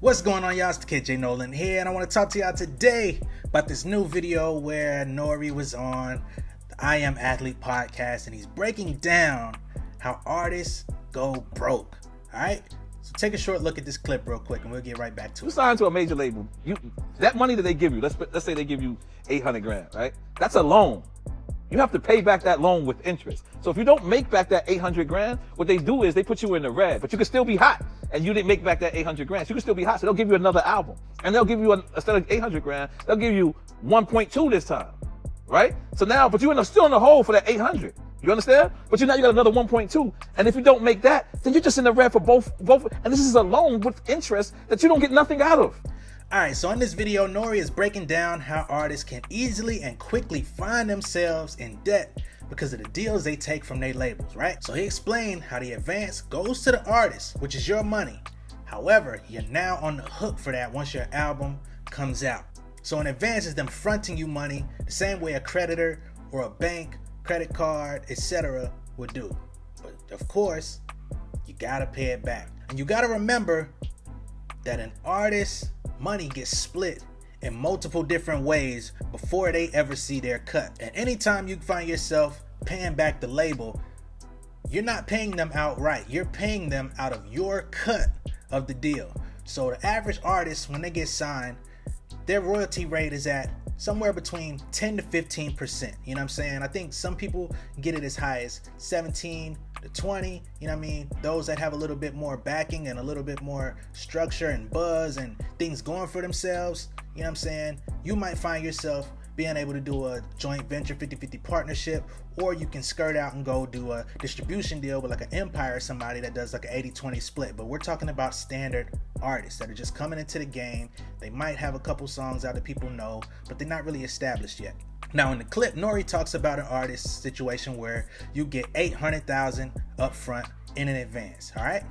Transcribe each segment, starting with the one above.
What's going on, y'all? It's the KJ Nolan here, and I want to talk to y'all today about this new video where Nore was on the I Am Athlete podcast, and he's breaking down how artists go broke. Alright? So take a short look at this clip real quick, and we'll get right back to it. You sign to a major label, that money that they give you, let's say they give you 800 grand, right? That's a loan. You have to pay back that loan with interest. So if you don't make back that 800 grand, what they do is they put you in the red, but you can still be hot. And you didn't make back that 800 grand. So you can still be hot. So they'll give you another album. And they'll give you, instead of 800 grand, they'll give you 1.2 this time, right? So now, but you're still in the hole for that 800. You understand? But now you got another 1.2. And if you don't make that, then you're just in the red for both. And this is a loan with interest that you don't get nothing out of. Alright, so in this video, Nore is breaking down how artists can easily and quickly find themselves in debt because of the deals they take from their labels, right? So he explained how the advance goes to the artist, which is your money. However, you're now on the hook for that once your album comes out. So an advance is them fronting you money the same way a creditor or a bank, credit card, etc. would do. But of course, you gotta pay it back. And you gotta remember that an artist's money gets split in multiple different ways before they ever see their cut. And anytime you find yourself paying back the label, you're not paying them outright. You're paying them out of your cut of the deal. So the average artist, when they get signed, their royalty rate is at somewhere between 10 to 15%. You know what I'm saying? I think some people get it as high as 17 to 20. You know what I mean? Those that have a little bit more backing and a little bit more structure and buzz and things going for themselves. You know what I'm saying? You might find yourself being able to do a joint venture 50-50 partnership, or you can skirt out and go do a distribution deal with like an Empire or somebody that does like an 80-20 split. But we're talking about standard artists that are just coming into the game. They might have a couple songs out that people know, but they're not really established yet. Now in the clip, Nore talks about an artist situation where you get $800,000 up front in an advance. All right,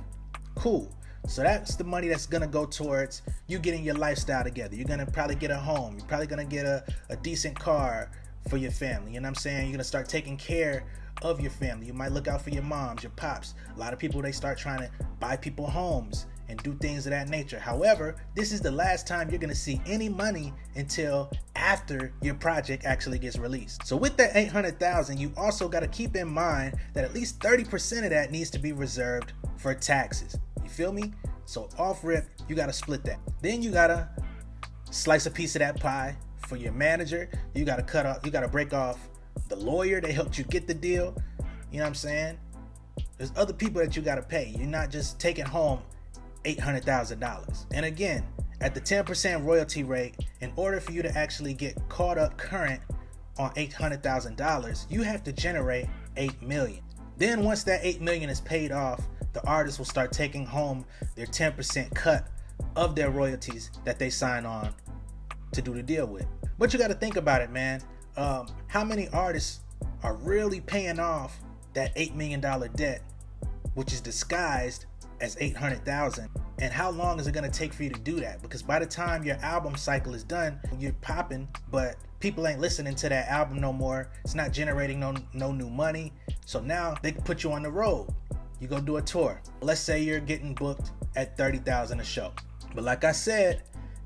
cool. So that's the money that's gonna go towards you getting your lifestyle together. You're gonna probably get a home. You're probably gonna get a decent car for your family. You know what I'm saying? You're gonna start taking care of your family. You might look out for your moms, your pops. A lot of people, they start trying to buy people homes and do things of that nature. However, this is the last time you're gonna see any money until after your project actually gets released. So with that $800,000, you also gotta keep in mind that at least 30% of that needs to be reserved for taxes. You feel me? So off rip, you gotta split that. Then you gotta slice a piece of that pie for your manager. You gotta cut off, you gotta break off the lawyer that helped you get the deal. You know what I'm saying? There's other people that you gotta pay. You're not just taking home $800,000. And again, at the 10% royalty rate, in order for you to actually get caught up current on $800,000, you have to generate $8 million. Then once that $8 million is paid off, the artist will start taking home their 10% cut of their royalties that they sign on to do the deal with. But you got to think about it, man. How many artists are really paying off that $8 million debt, which is disguised as $800,000? And how long is it going to take for you to do that? Because by the time your album cycle is done, you're popping, but people ain't listening to that album no more. It's not generating no new money. So now they can put you on the road. You go do a tour. Let's say you're getting booked at $30,000 a show. But like I said,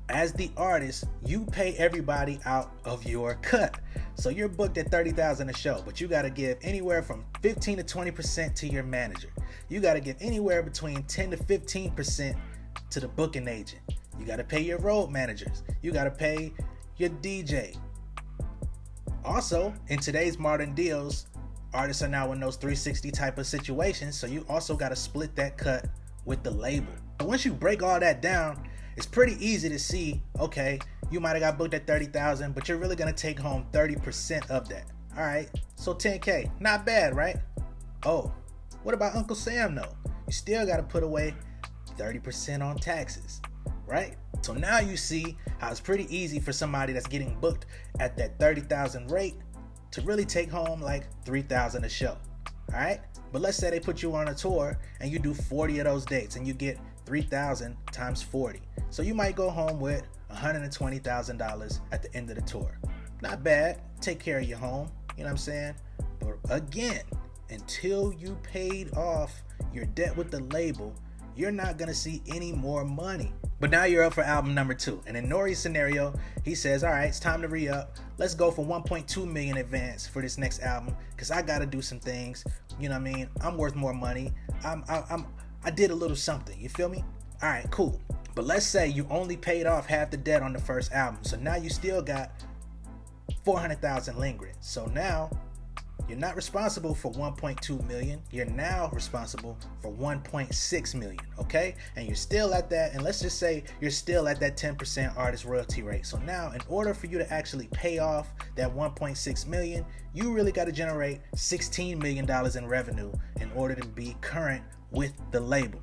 as the artist, you pay everybody out of your cut. So you're booked at $30,000 a show, but you got to give anywhere from 15 to 20% to your manager. You got to give anywhere between 10 to 15% to the booking agent. You got to pay your road managers. You got to pay your DJ. Also, in today's modern deals, artists are now in those 360 type of situations, so you also got to split that cut with the label. But once you break all that down, it's pretty easy to see, okay, you might have got booked at $30,000, but you're really going to take home 30% of that. All right, so $10K, not bad, right? Oh, what about Uncle Sam though? You still got to put away 30% on taxes, right? So now you see how it's pretty easy for somebody that's getting booked at that $30,000 rate to really take home like $3,000 a show. All right, but let's say they put you on a tour and you do 40 of those dates and you get 3,000 times 40. So you might go home with $120,000 at the end of the tour. Not bad. Take care of your home. You know what I'm saying? But again, until you paid off your debt with the label, you're not going to see any more money But now you're up for album number 2. And in Nore's scenario, he says, all right, it's time to re-up. Let's go for 1.2 million advance for this next album, because I got to do some things. You know what I mean? I'm worth more money. I did a little something. You feel me? All right, cool. But let's say you only paid off half the debt on the first album. So now you still got 400,000 lingering. So now you're not responsible for 1.2 million. You're now responsible for 1.6 million, okay? And you're still at that, and let's just say you're still at that 10% artist royalty rate. So now, in order for you to actually pay off that 1.6 million, you really got to generate $16 million in revenue in order to be current with the label.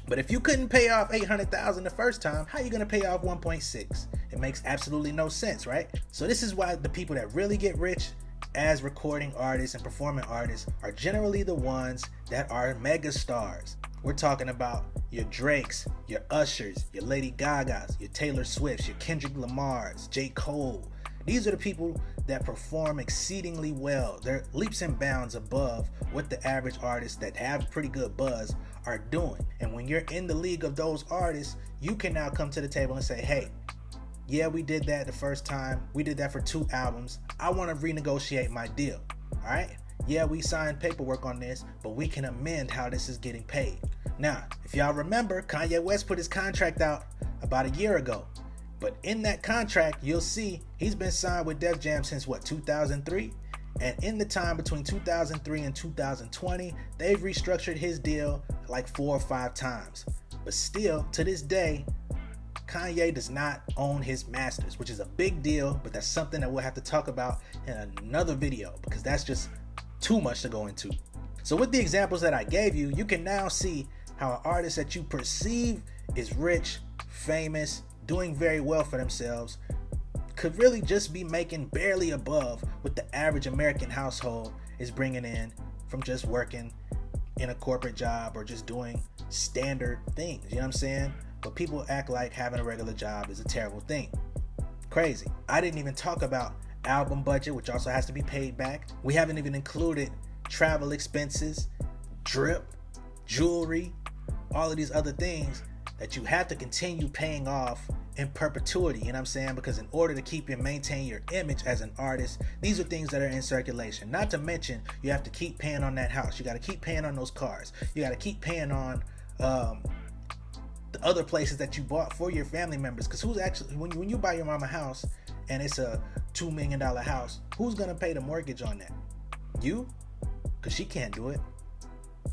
But if you couldn't pay off 800,000 the first time, how are you going to pay off 1.6? It makes absolutely no sense, right? So this is why the people that really get rich as recording artists and performing artists are generally the ones that are mega stars. We're talking about your Drakes, your Ushers, your Lady Gagas, your Taylor Swifts, your Kendrick Lamars, J. Cole. These are the people that perform exceedingly well. They're leaps and bounds above what the average artists that have pretty good buzz are doing. And when you're in the league of those artists, you can now come to the table and say, hey, yeah, we did that the first time. We did that for 2 albums. I want to renegotiate my deal. All right? Yeah, we signed paperwork on this, but we can amend how this is getting paid. Now, if y'all remember, Kanye West put his contract out about a year ago. But in that contract, you'll see he's been signed with Def Jam since what, 2003? And in the time between 2003 and 2020, they've restructured his deal like 4 or 5 times. But still, to this day, Kanye does not own his masters, which is a big deal, but that's something that we'll have to talk about in another video because that's just too much to go into. So with the examples that I gave you, you can now see how an artist that you perceive is rich, famous, doing very well for themselves could really just be making barely above what the average American household is bringing in from just working in a corporate job or just doing standard things, you know what I'm saying? But people act like having a regular job is a terrible thing. Crazy. I didn't even talk about album budget, which also has to be paid back. We haven't even included travel expenses, drip, jewelry, all of these other things that you have to continue paying off in perpetuity, you know what I'm saying? Because in order to keep and maintain your image as an artist, these are things that are in circulation. Not to mention, you have to keep paying on that house. You got to keep paying on those cars. You got to keep paying on the other places that you bought for your family members. Because who's actually, when you buy your mama a house and it's a $2 million house, who's going to pay the mortgage on that? You? Because she can't do it.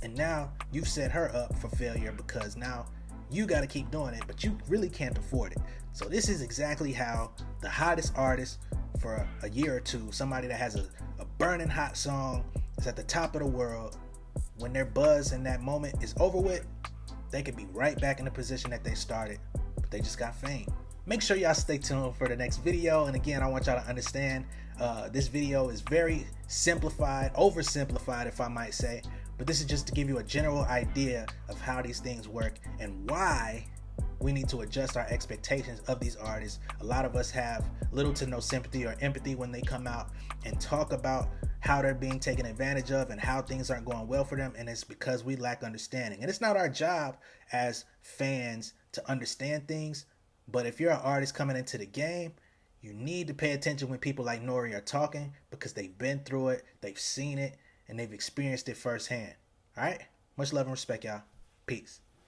And now you've set her up for failure because now you got to keep doing it, but you really can't afford it. So this is exactly how the hottest artist for a year or two, somebody that has a burning hot song, is at the top of the world, when their buzz in that moment is over with, they could be right back in the position that they started, but they just got fame. Make sure y'all stay tuned for the next video. And again, I want y'all to understand this video is very simplified, oversimplified if I might say, but this is just to give you a general idea of how these things work and why we need to adjust our expectations of these artists. A lot of us have little to no sympathy or empathy when they come out and talk about how they're being taken advantage of and how things aren't going well for them, and it's because we lack understanding. And it's not our job as fans to understand things, but if you're an artist coming into the game, you need to pay attention when people like Nore are talking because they've been through it, they've seen it, and they've experienced it firsthand. All right? Much love and respect, y'all. Peace.